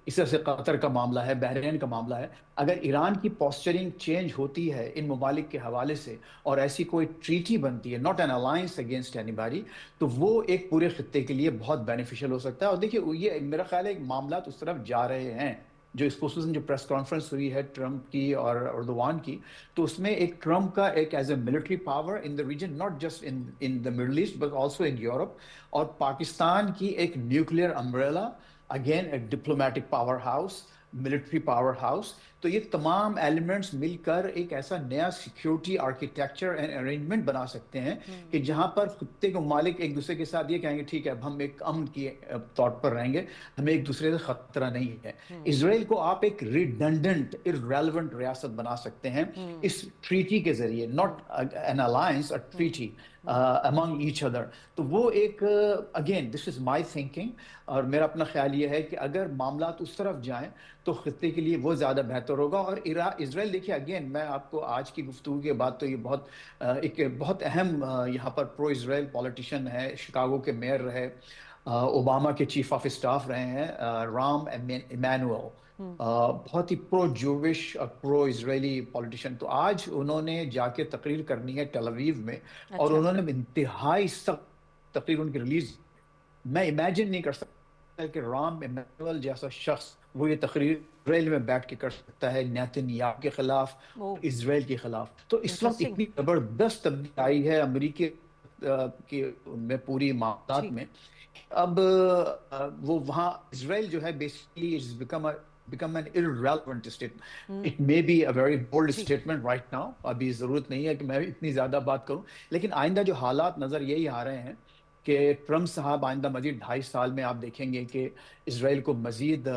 اس طرح سے قطر کا معاملہ ہے، بحرین کا معاملہ ہے. اگر ایران کی پوسچرنگ چینج ہوتی ہے ان ممالک کے حوالے سے اور ایسی کوئی ٹریٹی بنتی ہے، not an alliance against any body, تو وہ ایک پورے خطے کے لیے بہت بینیفیشل ہو سکتا ہے. اور دیکھیے یہ میرا خیال ہے کہ معاملات اس طرف جا رہے ہیں. جو اس خصوصاً جو پریس کانفرنس ہوئی ہے ٹرمپ کی اور اردوان کی، تو اس میں ایک ٹرمپ کا ایک as a military power in the region, not just in the Middle East but also in Europe, اور پاکستان کی ایک نیوکلیئر امبریلا، اگین ایک diplomatic powerhouse, military powerhouse. تو یہ تمام ایلیمنٹس مل کر ایک ایسا نیا سیکیورٹی آرکیٹیکچر اینڈ ارینجمنٹ بنا سکتے ہیں کہ جہاں پر خطے کے ممالک ایک دوسرے کے ساتھ یہ کہیں گے ٹھیک ہے اب ہم ایک امن کی طور پر رہیں گے، ہمیں ایک دوسرے سے خطرہ نہیں ہے. اسرائیل کو آپ ایک ریڈنڈنٹ ارریلیونٹ ریاست بنا سکتے ہیں اس ٹریٹی کے ذریعے، not an alliance, a treaty among each other. تو وہ ایک again this is my thinking, اور میرا اپنا خیال یہ ہے کہ اگر معاملات اس طرف جائیں تو خطے کے لیے وہ زیادہ بہتر ہوگا. اور اسرائیل دیکھیے، اگین میں آپ کو آج کی گفتگو کے بعد تو یہ بہت ایک بہت اہم یہاں پر پرو اسرائیل پولیٹیشین ہے، شکاگو کے میئر رہے، اوباما کے چیف آف اسٹاف رہے ہیں، رام ایمانوئل، بہت ہی پرو جووش اور پرو اسرائیلی پولیٹیشین. تو آج انہوں نے جا کے تقریر کرنی ہے ٹیل اویو میں، اور انہوں نے انتہائی سخت تقریر ان کی ریلیز، میں امیجن نہیں کر سکتا کہ رام ایمانوئل جیسا شخص وہ یہ تقریر اسرائیل میں بیٹھ کے کر سکتا ہے نیتن یاہو کے خلاف، اسرائیل کے خلاف. تو اس وقت اتنی زبردست تبدیلی آئی ہے امریکہ میں پوری معاملات میں. اب وہ وہاں اسرائیل جو ہے basically become an irrelevant statement. It may be a very bold statement right now. ابھی ضرورت نہیں ہے کہ میں اتنی زیادہ بات کروں، لیکن آئندہ جو حالات نظر یہی آ رہے ہیں کہ ٹرمپ صاحب آئندہ مزید 2.5 سال میں آپ دیکھیں گے کہ اسرائیل کو مزید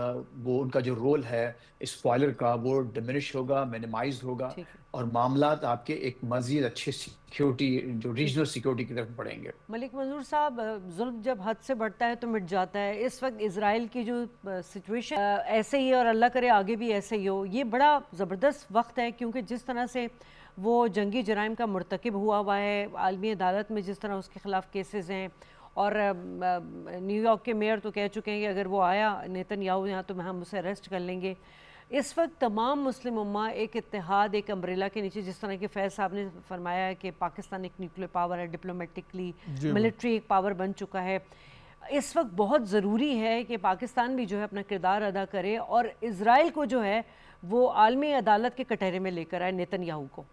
وہ ان کا جو رول ہے اسپوائلر کا وہ ڈمنش ہوگا، مینیمائز ہوگا، اور معاملات آپ کے ایک مزید اچھے سیکیورٹی جو ریجنل سیکیورٹی کی طرف بڑھیں گے. ملک منظور صاحب، ظلم جب حد سے بڑھتا ہے تو مٹ جاتا ہے. اس وقت اسرائیل کی جو سچویشن ایسے ہی، اور اللہ کرے آگے بھی ایسے ہی ہو، یہ بڑا زبردست وقت ہے، کیونکہ جس طرح سے وہ جنگی جرائم کا مرتکب ہوا ہے، عالمی عدالت میں جس طرح اس کے خلاف کیسز ہیں، اور نیو یارک کے میئر تو کہہ چکے ہیں کہ اگر وہ آیا نیتن یاہو یہاں تو ہم اسے اریسٹ کر لیں گے. اس وقت تمام مسلم امہ ایک اتحاد، ایک امبریلا کے نیچے، جس طرح کہ فیض صاحب نے فرمایا ہے کہ پاکستان ایک نیوکلیئر پاور ہے، ڈپلومیٹکلی ملٹری ایک پاور بن چکا ہے. اس وقت بہت ضروری ہے کہ پاکستان بھی جو ہے اپنا کردار ادا کرے اور اسرائیل کو جو ہے وہ عالمی عدالت کے کٹہرے میں لے کر آئے، نیتن یاہو کو.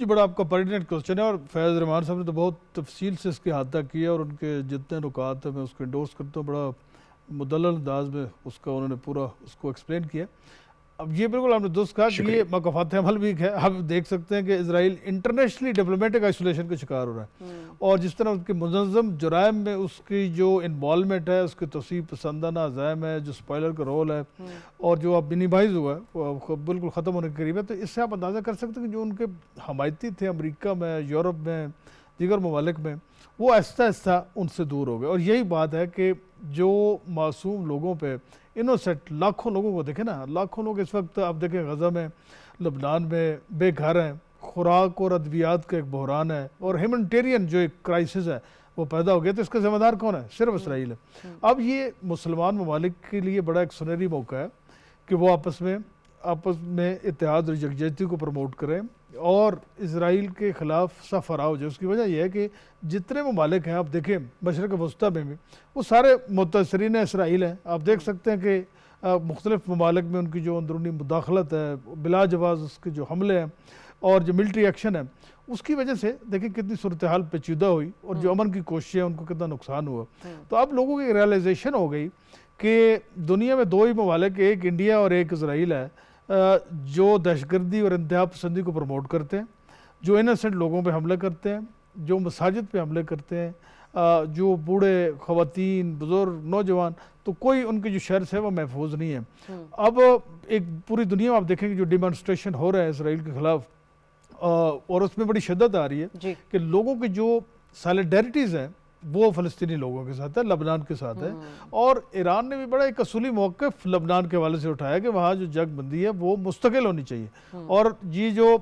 جی بڑا آپ کا پرٹیننٹ کوسچن ہے، اور فیض رحمان صاحب نے تو بہت تفصیل سے اس کے احاطہ کیا، اور ان کے جتنے نکات ہیں میں اس کو انڈورس کرتا ہوں. بڑا مدلل انداز میں اس کا انہوں نے پورا اس کو ایکسپلین کیا. اب یہ بالکل آپ نے درست کہا کہ یہ مقافات عمل بھی ہے. آپ دیکھ سکتے ہیں کہ اسرائیل انٹرنیشنلی ڈپلومیٹک آئسولیشن کا شکار ہو رہا ہے، اور جس طرح اس کے منظم جرائم میں اس کی جو انوالومنٹ ہے، اس کے توسیع پسندانہ عزائم ہے، جو اسپوائلر کا رول ہے، اور جو اب منیمائز ہوا ہے وہ بالکل ختم ہونے کے قریب ہے. تو اس سے آپ اندازہ کر سکتے ہیں کہ جو ان کے حمایتی تھے امریکہ میں، یورپ میں، دیگر ممالک میں، وہ آہستہ آہستہ ان سے دور ہو گئے. اور یہی بات ہے کہ جو معصوم لوگوں پہ، انوسنٹ لاکھوں لوگوں کو دیکھیں نا، لاکھوں لوگ اس وقت آپ دیکھیں غزہ میں، لبنان میں بے گھر ہیں، خوراک اور ادویات کا ایک بحران ہے، اور ہیومنٹیرین جو ایک کرائسس ہے وہ پیدا ہو گیا. تو اس کا ذمہ دار کون ہے؟ صرف اسرائیل ہے. اب یہ مسلمان ممالک کے لیے بڑا ایک سنہری موقع ہے کہ وہ آپس میں اتحاد اور یکجہتی کو پروموٹ کریں اور اسرائیل کے خلاف صف ہو جائے. اس کی وجہ یہ ہے کہ جتنے ممالک ہیں، آپ دیکھیں مشرق وسطیٰ میں بھی، وہ سارے متاثرین اسرائیل ہیں. آپ دیکھ سکتے ہیں کہ مختلف ممالک میں ان کی جو اندرونی مداخلت ہے، بلا جواز اس کے جو حملے ہیں اور جو ملٹری ایکشن ہے، اس کی وجہ سے دیکھیں کتنی صورتحال پیچیدہ ہوئی، اور جو امن کی کوششیں ان کو کتنا نقصان ہوا. تو اب لوگوں کی ریئلائزیشن ہو گئی کہ دنیا میں 2 ہی ممالک، ایک انڈیا اور ایک اسرائیل ہے، جو دہشت گردی اور انتہا پسندی کو پروموٹ کرتے ہیں، جو انسنٹ لوگوں پہ حملے کرتے ہیں، جو مساجد پہ حملے کرتے ہیں، جو بوڑھے، خواتین، بزرگ، نوجوان، تو کوئی ان کی جو شرط ہے وہ محفوظ نہیں ہے. اب ایک پوری دنیا میں آپ دیکھیں کہ جو ڈیمانسٹریشن ہو رہا ہے اسرائیل کے خلاف، اور اس میں بڑی شدت آ رہی ہے کہ لوگوں کی جو سالیڈیرٹیز ہیں وہ فلسطینی لوگوں کے ساتھ ہے، لبنان کے ساتھ ہے. اور ایران نے بھی بڑا ایک اصولی موقف لبنان کے حوالے سے اٹھایا کہ وہاں جو جنگ بندی ہے وہ مستقل ہونی چاہیے. اور یہ جو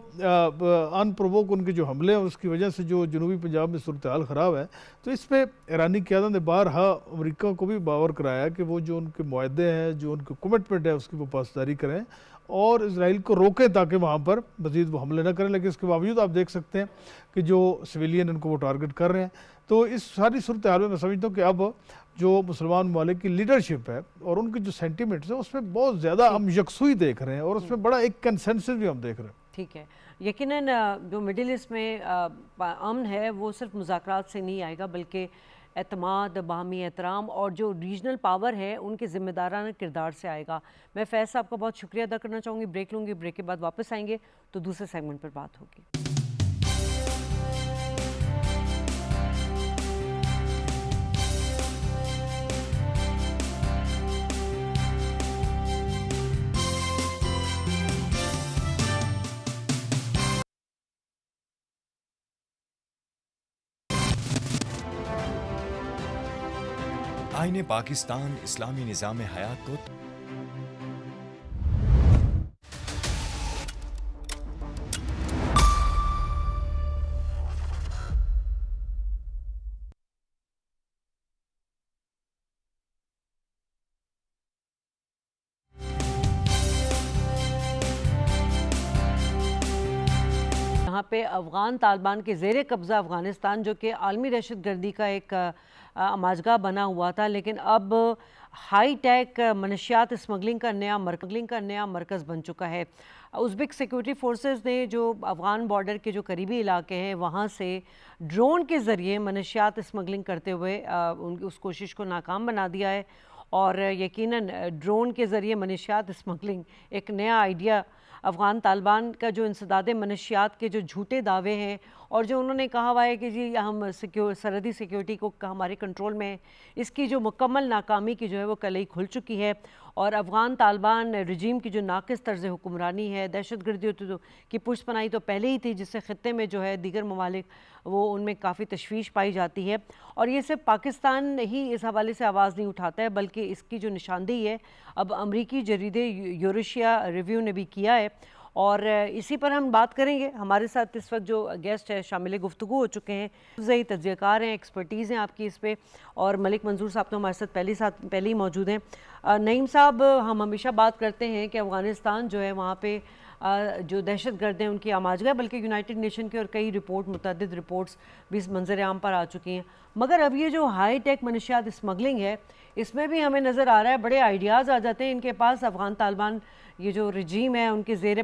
ان پرووک ان کے جو حملے ہیں اس کی وجہ سے جو جنوبی پنجاب میں صورتحال خراب ہے، تو اس پہ ایرانی قیادت نے بارہا امریکہ کو بھی باور کرایا کہ وہ جو ان کے معاہدے ہیں، جو ان کے کمٹمنٹ ہے، اس کی وہ پاسداری کریں اور اسرائیل کو روکیں تاکہ وہاں پر مزید وہ حملے نہ کریں. لیکن اس کے باوجود آپ دیکھ سکتے ہیں کہ جو سویلین ان کو وہ ٹارگٹ کر رہے ہیں. تو اس ساری صورتحال میں سمجھتا ہوں کہ اب جو مسلمان ممالک کی لیڈرشپ ہے اور ان کی جو سینٹیمنٹس ہیں اس میں بہت زیادہ ہم یکسوئی دیکھ رہے ہیں اور اس میں بڑا ایک کنسنسس بھی ہم دیکھ رہے ہیں. ٹھیک ہے. یقیناً جو مڈل ایسٹ میں امن ہے وہ صرف مذاکرات سے نہیں آئے گا بلکہ اعتماد، باہمی احترام اور جو ریجنل پاور ہے ان کے ذمہ دارانہ کردار سے آئے گا. میں فیض صاحب کا بہت شکریہ ادا کرنا چاہوں گی. بریک لوں گی، بریک کے بعد واپس آئیں گے تو دوسرے سیگمنٹ پر بات ہوگی. آئین پاکستان اسلامی نظام حیات کو یہاں پہ افغان طالبان کے زیر قبضہ افغانستان جو کہ عالمی دہشت گردی کا ایک آماجگاہ بنا ہوا تھا، لیکن اب ہائی ٹیک منشیات اسمگلنگ کا نیا مرکز بن چکا ہے. ازبک سیکیورٹی فورسز نے جو افغان بارڈر کے جو قریبی علاقے ہیں وہاں سے ڈرون کے ذریعے منشیات اسمگلنگ کرتے ہوئے اس کوشش کو ناکام بنا دیا ہے. اور یقیناً ڈرون کے ذریعے منشیات اسمگلنگ ایک نیا آئیڈیا افغان طالبان کا جو انسداد منشیات کے جو جھوٹے دعوے ہیں اور جو انہوں نے کہا ہوا ہے کہ جی ہم سرحدی سیکیورٹی کو ہمارے کنٹرول میں ہے، اس کی جو مکمل ناکامی کی جو ہے وہ کلئی کھل چکی ہے. اور افغان طالبان رجیم کی جو ناقص طرز حکمرانی ہے، دہشت گردی کی پشت پناہی تو پہلے ہی تھی جس سے خطے میں جو ہے دیگر ممالک وہ ان میں کافی تشویش پائی جاتی ہے. اور یہ صرف پاکستان ہی اس حوالے سے آواز نہیں اٹھاتا ہے بلکہ اس کی جو نشاندہی ہے اب امریکی جریدے یورشیا ریویو نے بھی کیا ہے. اور اسی پر ہم بات کریں گے. ہمارے ساتھ اس وقت جو گیسٹ ہے شامل گفتگو ہو چکے ہیں، افزائی تجزیہ کار ہیں، ایکسپرٹیز ہیں آپ کی اس پہ، اور ملک منظور صاحب تو ہمارے ساتھ پہلے ہی موجود ہیں. نعیم صاحب، ہم ہمیشہ بات کرتے ہیں کہ افغانستان جو ہے وہاں پہ جو دہشت گرد ہیں ان کی آماجگاہ، بلکہ یونائٹڈ نیشن کی اور کئی متعدد رپورٹس بھی اس منظر عام پر آ چکی ہیں. مگر اب یہ جو ہائی ٹیک منشیات اسمگلنگ ہے اس میں بھی ہمیں نظر آ رہا ہے بڑے آئیڈیاز آ جاتے ہیں ان کے پاس. افغان طالبان یہ جو رجیم ہے ان کے زیر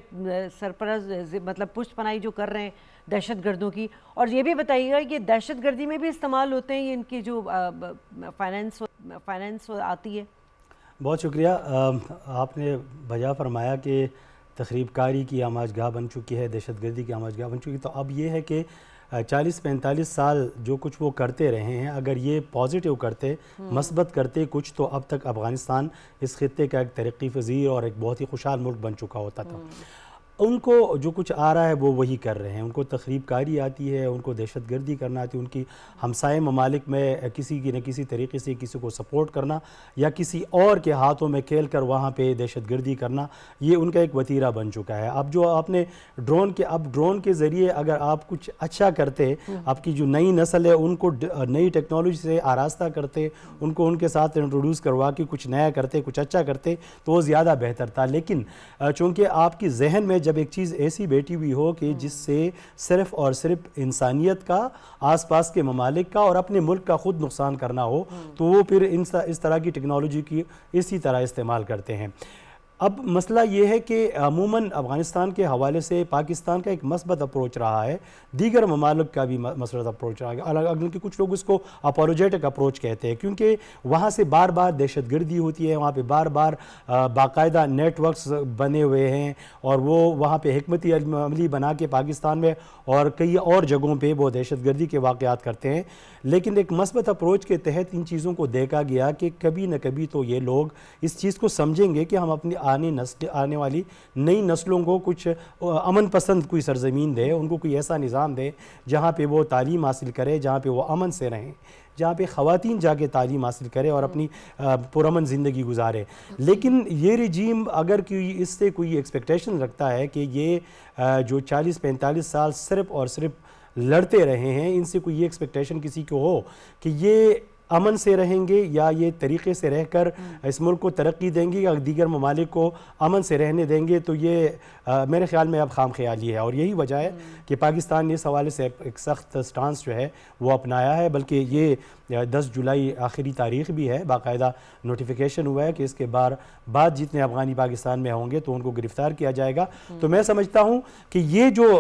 سرپرست مطلب پشت پناہی جو کر رہے ہیں دہشت گردوں کی. اور یہ بھی بتائیے گا کہ دہشت گردی میں بھی استعمال ہوتے ہیں یہ ان کی جو فائنینس آتی ہے. بہت شکریہ. آپ نے بجا فرمایا کہ تخریب کاری کی آماجگاہ بن چکی ہے، دہشت گردی کی آماجگاہ بن چکی ہے. تو اب یہ ہے کہ 40-45 سال جو کچھ وہ کرتے رہے ہیں، اگر یہ پازیٹیو کرتے، مثبت کرتے کچھ، تو اب تک افغانستان اس خطے کا ایک ترقی پذیر اور ایک بہت ہی خوشحال ملک بن چکا ہوتا تھا. ان کو جو کچھ آ رہا ہے وہ وہی کر رہے ہیں. ان کو تخریب کاری آتی ہے، ان کو دہشت گردی کرنا آتی ہے، ان کی ہمسائے ممالک میں کسی کی نہ کسی طریقے سے کسی کو سپورٹ کرنا یا کسی اور کے ہاتھوں میں کھیل کر وہاں پہ دہشت گردی کرنا، یہ ان کا ایک وتیرہ بن چکا ہے. اب جو آپ نے ڈرون کے ذریعے اگر آپ کچھ اچھا کرتے، آپ کی جو نئی نسل ہے ان کو نئی ٹیکنالوجی سے آراستہ کرتے، ان کو ان کے ساتھ انٹروڈیوس کروا کے کچھ نیا کرتے، کچھ اچھا کرتے، تو وہ زیادہ بہتر تھا. لیکن چونکہ آپ کی ذہن میں جب ایک چیز ایسی بیٹھی ہوئی ہو کہ جس سے صرف اور صرف انسانیت کا، آس پاس کے ممالک کا اور اپنے ملک کا خود نقصان کرنا ہو، تو وہ پھر اس طرح کی ٹیکنالوجی کی اسی طرح استعمال کرتے ہیں. اب مسئلہ یہ ہے کہ عموماً افغانستان کے حوالے سے پاکستان کا ایک مثبت اپروچ رہا ہے، دیگر ممالک کا بھی مثبت اپروچ رہا ہے. اگرچہ کچھ لوگ اس کو اپولوجیٹک اپروچ کہتے ہیں کیونکہ وہاں سے بار بار دہشت گردی ہوتی ہے، وہاں پہ بار بار باقاعدہ نیٹ ورکس بنے ہوئے ہیں اور وہ وہاں پہ حکمتی عملی بنا کے پاکستان میں اور کئی اور جگہوں پہ وہ دہشت گردی کے واقعات کرتے ہیں. لیکن ایک مثبت اپروچ کے تحت ان چیزوں کو دیکھا گیا کہ کبھی نہ کبھی تو یہ لوگ اس چیز کو سمجھیں گے کہ ہم اپنی آنے والی نئی نسلوں کو کچھ امن پسند کوئی سرزمین دے، ان کو کوئی ایسا نظام دے جہاں پہ وہ تعلیم حاصل کرے، جہاں پہ وہ امن سے رہیں، جہاں پہ خواتین جا کے تعلیم حاصل کرے اور اپنی پرامن زندگی گزارے. لیکن یہ رجیم اگر اس سے کوئی ایکسپیکٹیشن رکھتا ہے کہ یہ جو 40-45 سال صرف اور صرف لڑتے رہے ہیں، ان سے کوئی یہ ایکسپیکٹیشن کسی کو ہو کہ یہ امن سے رہیں گے یا یہ طریقے سے رہ کر اس ملک کو ترقی دیں گے یا دیگر ممالک کو امن سے رہنے دیں گے، تو یہ میرے خیال میں اب خام خیالی ہے. اور یہی وجہ ہے کہ پاکستان نے اس حوالے سے ایک سخت سٹانس جو ہے وہ اپنایا ہے. بلکہ یہ 10 جولائی آخری تاریخ بھی ہے، باقاعدہ نوٹیفیکیشن ہوا ہے کہ اس کے بعد جتنے افغانی پاکستان میں ہوں گے تو ان کو گرفتار کیا جائے گا. تو میں سمجھتا ہوں کہ یہ جو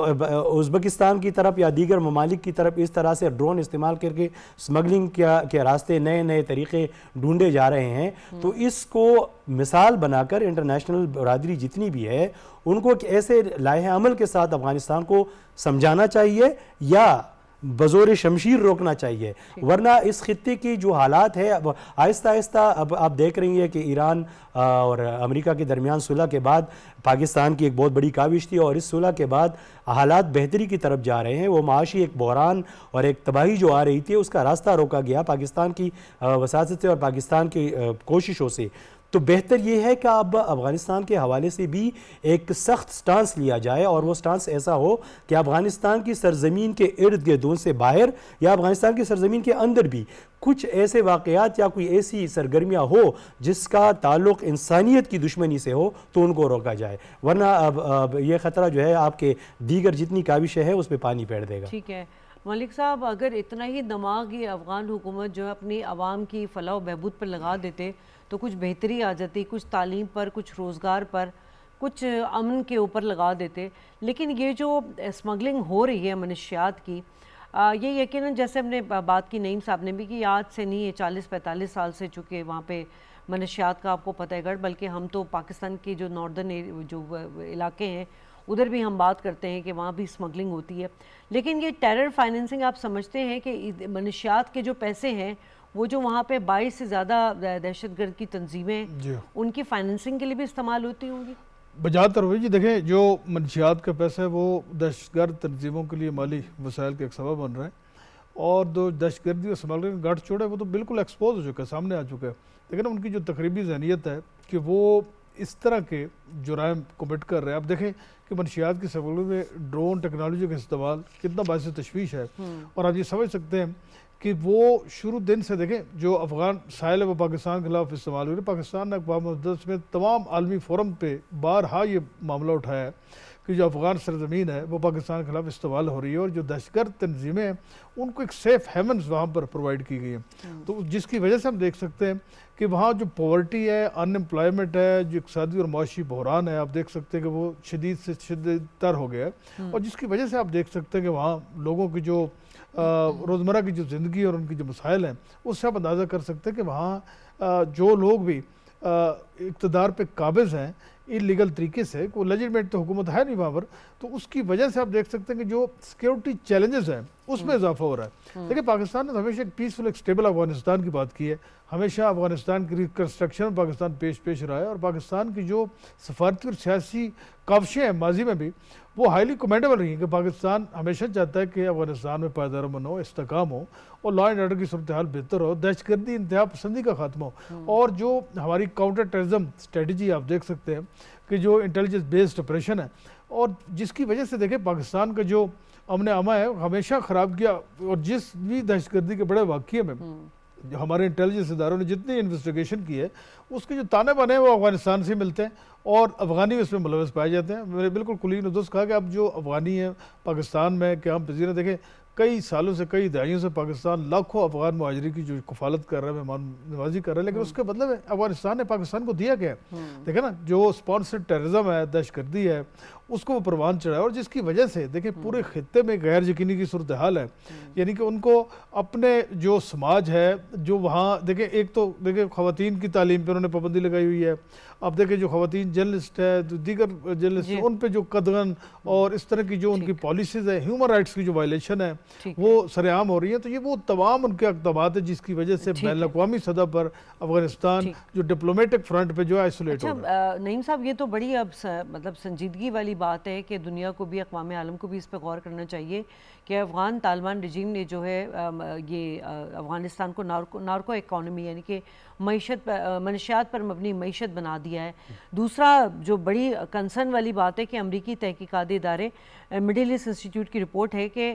ازبکستان کی طرف یا دیگر ممالک کی طرف اس طرح سے ڈرون استعمال کر کے اسمگلنگ کے راستے نئے طریقے ڈھونڈے جا رہے ہیں، تو اس کو مثال بنا کر انٹرنیشنل برادری جتنی بھی ہے ان کو ایسے لائحہ عمل کے ساتھ افغانستان کو سمجھانا چاہیے یا بزور شمشیر روکنا چاہیے. ورنہ اس خطے کی جو حالات ہے اب آہستہ آہستہ اب آپ دیکھ رہی ہیں کہ ایران اور امریکہ کے درمیان صلح کے بعد پاکستان کی ایک بہت بڑی کاوش تھی، اور اس صلح کے بعد حالات بہتری کی طرف جا رہے ہیں. وہ معاشی ایک بحران اور ایک تباہی جو آ رہی تھی اس کا راستہ روکا گیا پاکستان کی وساطت سے اور پاکستان کی کوششوں سے. تو بہتر یہ ہے کہ اب افغانستان کے حوالے سے بھی ایک سخت سٹانس لیا جائے، اور وہ سٹانس ایسا ہو کہ افغانستان کی سرزمین کے ارد گرد سے باہر یا افغانستان کی سرزمین کے اندر بھی کچھ ایسے واقعات یا کوئی ایسی سرگرمیاں ہو جس کا تعلق انسانیت کی دشمنی سے ہو تو ان کو روکا جائے. ورنہ اب یہ خطرہ جو ہے آپ کے دیگر جتنی کاوشیں ہیں اس پہ پانی پھیر دے گا. ٹھیک ہے ملک صاحب، اگر اتنا ہی دماغ یہ افغان حکومت جو ہے اپنی عوام کی فلاح و بہبود پر لگا دیتے تو کچھ بہتری آ جاتی، کچھ تعلیم پر، کچھ روزگار پر، کچھ امن کے اوپر لگا دیتے. لیکن یہ جو اسمگلنگ ہو رہی ہے منشیات کی، یہ یقیناً جیسے ہم نے بات کی نعیم صاحب نے بھی کہ آج سے نہیں ہے، 40-45 سال سے چکے وہاں پہ منشیات کا آپ کو پتہ ہے گڑھ. بلکہ ہم تو پاکستان کے جو ناردرن جو علاقے ہیں ادھر بھی ہم بات کرتے ہیں کہ وہاں بھی اسمگلنگ ہوتی ہے. لیکن یہ ٹیرر فائننسنگ آپ سمجھتے ہیں کہ منشیات کے جو پیسے ہیں وہ جو وہاں پہ 22 سے زیادہ دہشت گرد کی تنظیمیں ان کی فائننسنگ کے لیے بھی استعمال ہوتی ہوں گی؟ بجا ترویج جی دیکھیں، جو منشیات کا پیسہ ہے وہ دہشت گرد تنظیموں کے لیے مالی وسائل کا ایک سبب بن رہا ہے، اور جو دہشت گردی اور اسمگلنگ گٹھ چھوڑے وہ تو بالکل ایکسپوز ہو چکا ہے، سامنے آ چکا ہے. لیکن ان کی جو تقریبی ذہنیت ہے کہ وہ اس طرح کے جرائم کمٹ کر رہے ہیں. آپ دیکھیں کہ منشیات کی اسمگلنگ میں ڈرون ٹیکنالوجی کا استعمال کتنا باعث تشویش ہے، اور آپ یہ سمجھ سکتے ہیں کہ وہ شروع دن سے دیکھیں جو افغان ساحل ہے وہ پاکستان کے خلاف استعمال ہوئی ہے. پاکستان نے اقوام متحدہ میں تمام عالمی فورم پہ بارہا یہ معاملہ اٹھایا ہے کہ جو افغان سرزمین ہے وہ پاکستان کے خلاف استعمال ہو رہی ہے، اور جو دہشت گرد تنظیمیں ہیں ان کو ایک سیف ہیونز وہاں پر پرووائڈ کی گئی ہیں. تو جس کی وجہ سے ہم دیکھ سکتے ہیں کہ وہاں جو پاورٹی ہے، ان امپلائمنٹ ہے، جو اقتصادی اور معاشی بحران ہے، آپ دیکھ سکتے ہیں کہ وہ شدید سے شدید تر ہو گیا ہے. اور جس کی وجہ سے آپ دیکھ سکتے ہیں کہ وہاں لوگوں کی جو روزمرہ کی جو زندگی اور ان کی جو مسائل ہیں اس سے آپ اندازہ کر سکتے ہیں کہ وہاں جو لوگ بھی اقتدار پہ قابض ہیں انلیگل طریقے سے، کوئی لیجٹمیٹ تو حکومت ہے نہیں وہاں پر، تو اس کی وجہ سے آپ دیکھ سکتے ہیں کہ جو سیکیورٹی چیلنجز ہیں اس میں اضافہ ہو رہا ہے. دیکھیں پاکستان نے ہمیشہ ایک پیسفل ایک اسٹیبل افغانستان کی بات کی ہے، ہمیشہ افغانستان کی ریکنسٹرکشن میں پاکستان پیش رہا ہے، اور پاکستان کی جو سفارتی اور سیاسی کاوشیں ہیں ماضی میں بھی وہ ہائیلی کمینڈیبل رہی ہیں کہ پاکستان ہمیشہ چاہتا ہے کہ افغانستان میں پائیدار امن ہو، استحکام ہو، اور لا اینڈ آرڈر کی صورتحال بہتر ہو، دہشت گردی انتہا پسندی کا خاتمہ ہو. اور جو ہماری کاؤنٹر ٹیررزم اسٹریٹجی آپ دیکھ سکتے ہیں کہ جو انٹیلیجنس بیسڈ آپریشن ہے، اور جس کی وجہ سے دیکھیں پاکستان کا جو امن امان ہے ہمیشہ خراب کیا. اور جس بھی دہشت گردی کے بڑے واقعے میں جو ہمارے انٹیلیجنس اداروں نے جتنی انویسٹیگیشن کی ہے اس کے جو تانے بانے ہیں وہ افغانستان سے ملتے ہیں، اور افغانی اس میں ملوث پائے جاتے ہیں. میں نے بالکل کلین درست کہا کہ اب جو افغانی ہیں پاکستان میں قیام پذیر ہیں. دیکھیں کئی سالوں سے، کئی دہائیوں سے پاکستان لاکھوں افغان مہاجرین کی جو کفالت کر رہا ہے، مہمان نوازی کر رہا ہے، لیکن اس کے بدلے میں افغانستان نے پاکستان کو دیا کیا ہے؟ دیکھیں نا، جو اسپانسرڈ ٹیررزم ہے، دہشت گردی ہے، اس کو وہ پروان چڑھا ہے، اور جس کی وجہ سے دیکھیں پورے خطے میں غیر یقینی کی صورتحال ہے. یعنی کہ ان کو اپنے جو سماج ہے جو وہاں دیکھیں، ایک تو دیکھیں خواتین کی تعلیم پہ انہوں نے پابندی لگائی ہوئی ہے. اب دیکھیں جو خواتین جرنلسٹ ہے، دیگر جرنلسٹ ہیں، ان پہ جو قدغن اور اس طرح کی جو ان کی پالیسیز ہے، ہیومن رائٹس کی جو وائلیشن ہے وہ سر عام ہو رہی ہیں. تو یہ وہ تمام ان کے اقدامات ہیں جس کی وجہ سے بین الاقوامی سطح پر افغانستان جو ڈپلومیٹک فرنٹ پہ جو ہے آئسولیٹ ہو رہا ہے. نعیم صاحب، یہ تو بڑی اب مطلب سنجیدگی والی بات ہے کہ دنیا کو بھی، اقوام عالم کو بھی اس پہ غور کرنا چاہیے کہ افغان طالبان رجیم نے جو ہے یہ افغانستان کو نارکو اکانومی یعنی کہ منشیات پر مبنی معیشت بنا دیا ہے. دوسرا جو بڑی کنسرن والی بات ہے کہ امریکی تحقیقاتی ادارے مڈل ایسٹ انسٹیٹیوٹ کی رپورٹ ہے کہ